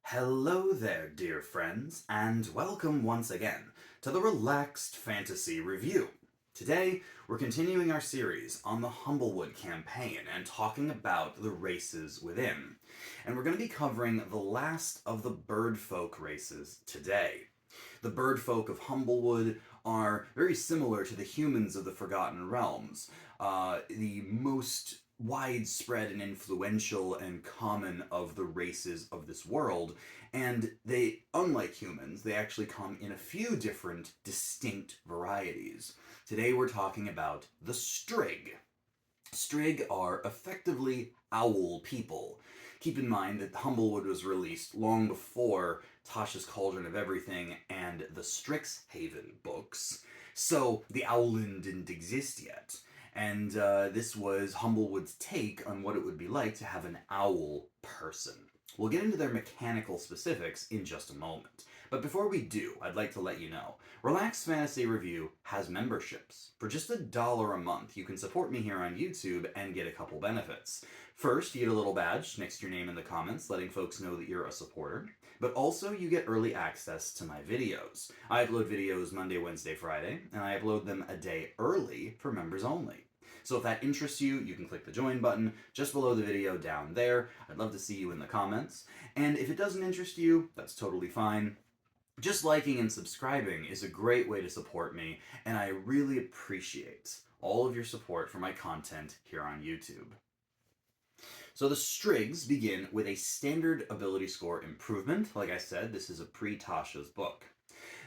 Hello there, dear friends, and welcome once again to the Relaxed Fantasy Review. Today, we're continuing our series on the Humblewood campaign and talking about the races within. And we're going to be covering the last of the birdfolk races today. The birdfolk of Humblewood are very similar to the humans of the Forgotten Realms. The most widespread and influential and common of the races of this world, and they, unlike humans, they actually come in a few different distinct varieties. Today we're talking about the Strig. Strig are effectively owl people. Keep in mind that Humblewood was released long before Tasha's Cauldron of Everything and the Strixhaven books, so the Owlin didn't exist yet. And this was Humblewood's take on what it would be like to have an owl person. We'll get into their mechanical specifics in just a moment. But before we do, I'd like to let you know, Relaxed Fantasy Review has memberships. For just $1 a month, you can support me here on YouTube and get a couple benefits. First, you get a little badge next to your name in the comments, letting folks know that you're a supporter. But also, you get early access to my videos. I upload videos Monday, Wednesday, Friday, and I upload them a day early for members only. So if that interests you, you can click the join button just below the video down there. I'd love to see you in the comments. And if it doesn't interest you, that's totally fine. Just liking and subscribing is a great way to support me, and I really appreciate all of your support for my content here on YouTube. So the Strigs begin with a standard ability score improvement. Like I said, this is a pre-Tasha's book.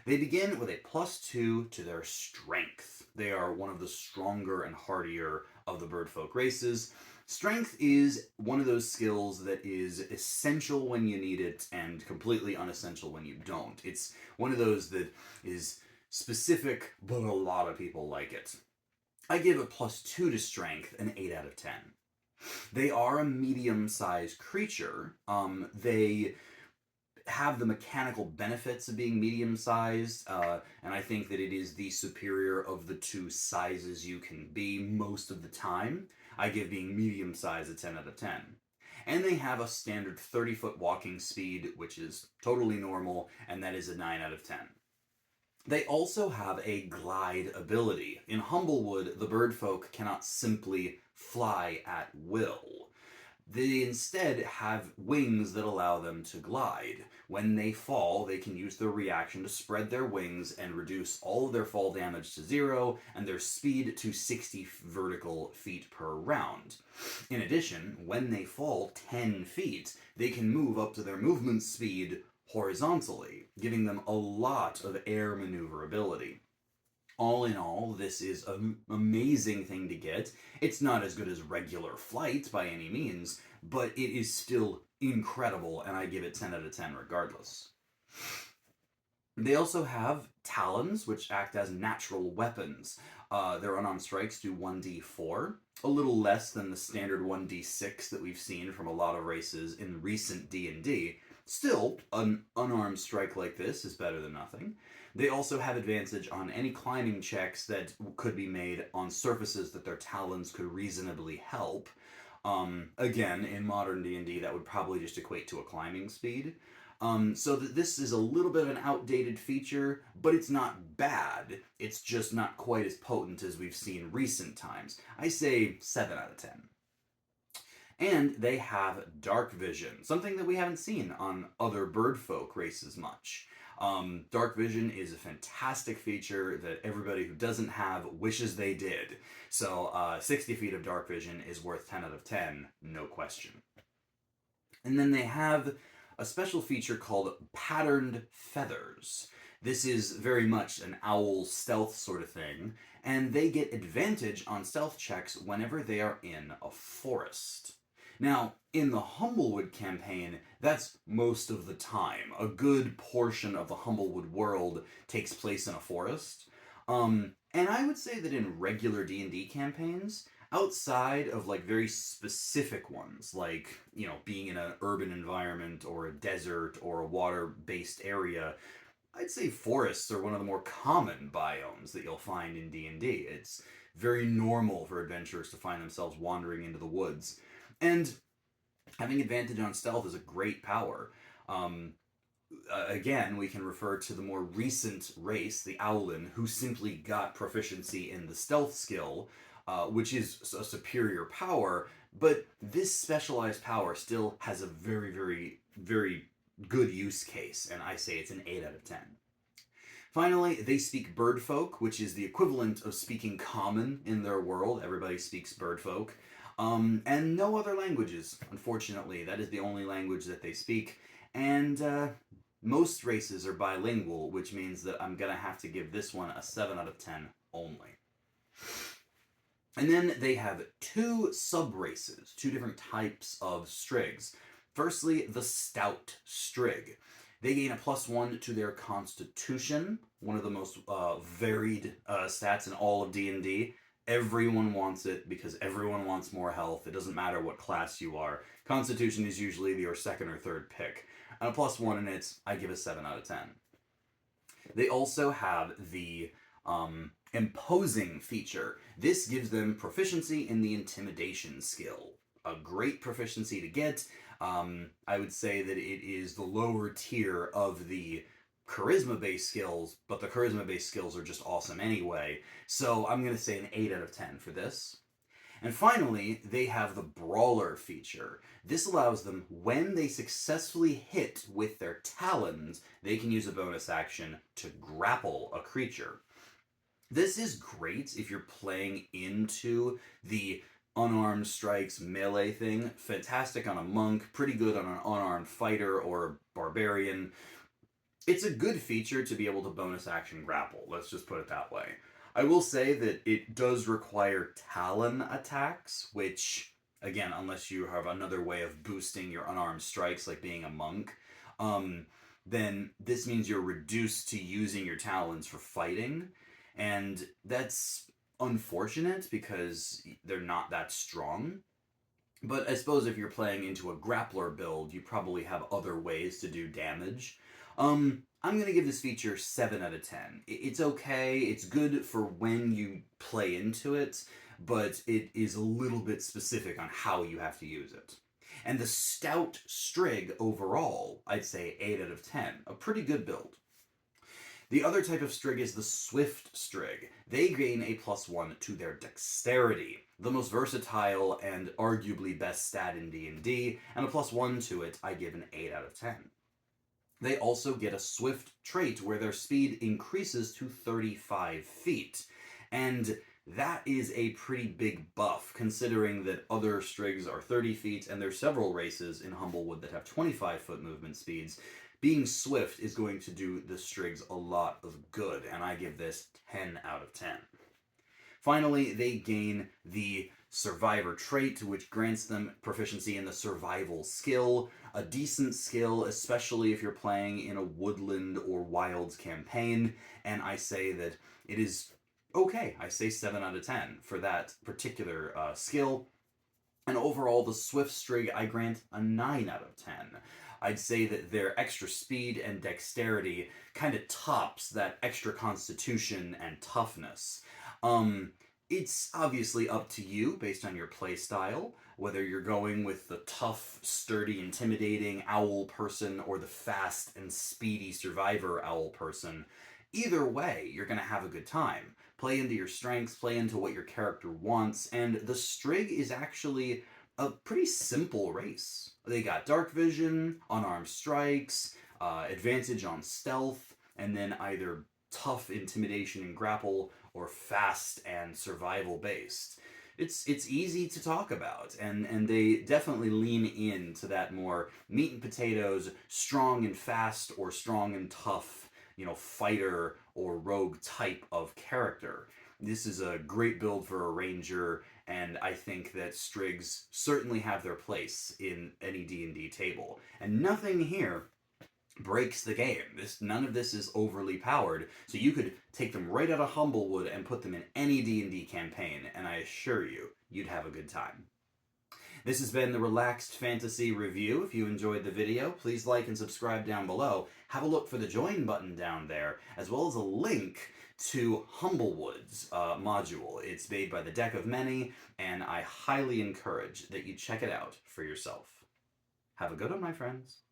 They begin with a +2 to their strength. They are one of the stronger and hardier of the birdfolk races. Strength is one of those skills that is essential when you need it and completely unessential when you don't. It's one of those that is specific, but a lot of people like it. I give a +2 to strength an 8 out of 10. They are a medium-sized creature. They have the mechanical benefits of being medium-sized, and I think that it is the superior of the two sizes you can be most of the time. I give being medium-sized a 10 out of 10. And they have a standard 30-foot walking speed, which is totally normal, and that is a 9 out of 10. They also have a glide ability. In Humblewood, the birdfolk cannot simply fly at will. They instead have wings that allow them to glide. When they fall, they can use their reaction to spread their wings and reduce all of their fall damage to 0 and their speed to 60 vertical feet per round. In addition, when they fall 10 feet, they can move up to their movement speed horizontally, giving them a lot of air maneuverability. All in all, this is an amazing thing to get. It's not as good as regular flight by any means, but it is still incredible, and I give it 10 out of 10 regardless. They also have talons, which act as natural weapons. Their unarmed strikes do 1d4, a little less than the standard 1d6 that we've seen from a lot of races in recent D&D. Still, an unarmed strike like this is better than nothing. They also have advantage on any climbing checks that could be made on surfaces that their talons could reasonably help. Again, in modern D&D, that would probably just equate to a climbing speed. So that this is a little bit of an outdated feature, but it's not bad. It's just not quite as potent as we've seen recent times. I say 7 out of 10. And they have dark vision, something that we haven't seen on other birdfolk races much. Dark vision is a fantastic feature that everybody who doesn't have wishes they did. So 60 feet of dark vision is worth 10 out of 10, no question. And then they have a special feature called patterned feathers. This is very much an owl stealth sort of thing, and they get advantage on stealth checks whenever they are in a forest. Now, in the Humblewood campaign, that's most of the time. A good portion of the Humblewood world takes place in a forest. And I would say that in regular D&D campaigns, outside of like very specific ones, like, you know, being in an urban environment or a desert or a water-based area, I'd say forests are one of the more common biomes that you'll find in D&D. It's very normal for adventurers to find themselves wandering into the woods. And having advantage on stealth is a great power. Again, we can refer to the more recent race, the Owlin, who simply got proficiency in the stealth skill, which is a superior power, but this specialized power still has a very, very, very good use case, and I say it's an 8 out of 10. Finally, they speak birdfolk, which is the equivalent of speaking common in their world. Everybody speaks birdfolk. And no other languages, unfortunately. That is the only language that they speak. And most races are bilingual, which means that I'm going to have to give this one a 7 out of 10 only. And then they have two sub-races, two different types of strigs. Firstly, the Stout Strig. They gain a +1 to their Constitution, one of the most varied stats in all of D&D. Everyone wants it because everyone wants more health. It doesn't matter what class you are. Constitution is usually your second or third pick. And a +1 in it, I give a 7 out of 10. They also have the Imposing feature. This gives them proficiency in the Intimidation skill. A great proficiency to get. I would say that it is the lower tier of the charisma-based skills, but the charisma-based skills are just awesome anyway. So I'm going to say an 8 out of 10 for this. And finally, they have the Brawler feature. This allows them, when they successfully hit with their talons, they can use a bonus action to grapple a creature. This is great if you're playing into the unarmed strikes melee thing. Fantastic on a monk, pretty good on an unarmed fighter or a barbarian. It's a good feature to be able to bonus action grapple, let's just put it that way. I will say that it does require talon attacks, which, again, unless you have another way of boosting your unarmed strikes, like being a monk, then this means you're reduced to using your talons for fighting, and that's unfortunate because they're not that strong. But I suppose if you're playing into a grappler build, you probably have other ways to do damage. I'm going to give this feature 7 out of 10. It's okay, it's good for when you play into it, but it is a little bit specific on how you have to use it. And the Stout Strig overall, I'd say 8 out of 10. A pretty good build. The other type of Strig is the Swift Strig. They gain a +1 to their Dexterity, the most versatile and arguably best stat in D&D, and a +1 to it, I give an 8 out of 10. They also get a Swift trait where their speed increases to 35 feet, and that is a pretty big buff, considering that other Strigs are 30 feet, and there's several races in Humblewood that have 25-foot movement speeds. Being swift is going to do the Strigs a lot of good, and I give this 10 out of 10. Finally, they gain the Survivor trait, which grants them proficiency in the Survival skill, a decent skill, especially if you're playing in a Woodland or Wilds campaign, and I say that it is okay. I say 7 out of 10 for that particular skill. And overall, the Swift Strig, I grant a 9 out of 10. I'd say that their extra speed and dexterity kind of tops that extra constitution and toughness. It's obviously up to you based on your playstyle, whether you're going with the tough, sturdy, intimidating owl person or the fast and speedy survivor owl person. Either way, you're going to have a good time. Play into your strengths, play into what your character wants, and the Strig is actually a pretty simple race. They got dark vision, unarmed strikes, advantage on stealth, and then either tough intimidation and grapple or fast and survival based. It's easy to talk about, and they definitely lean into that more meat and potatoes, strong and fast or strong and tough, fighter or rogue type of character. This is a great build for a ranger, and I think that Strigs certainly have their place in any D&D table. And nothing here breaks the game. None of this is overly powered, so you could take them right out of Humblewood and put them in any D&D campaign, and I assure you, you'd have a good time. This has been the Relaxed Fantasy Review. If you enjoyed the video, please like and subscribe down below. Have a look for the join button down there, as well as a link to Humblewood's module. It's made by the Deck of Many, and I highly encourage that you check it out for yourself. Have a good one, my friends.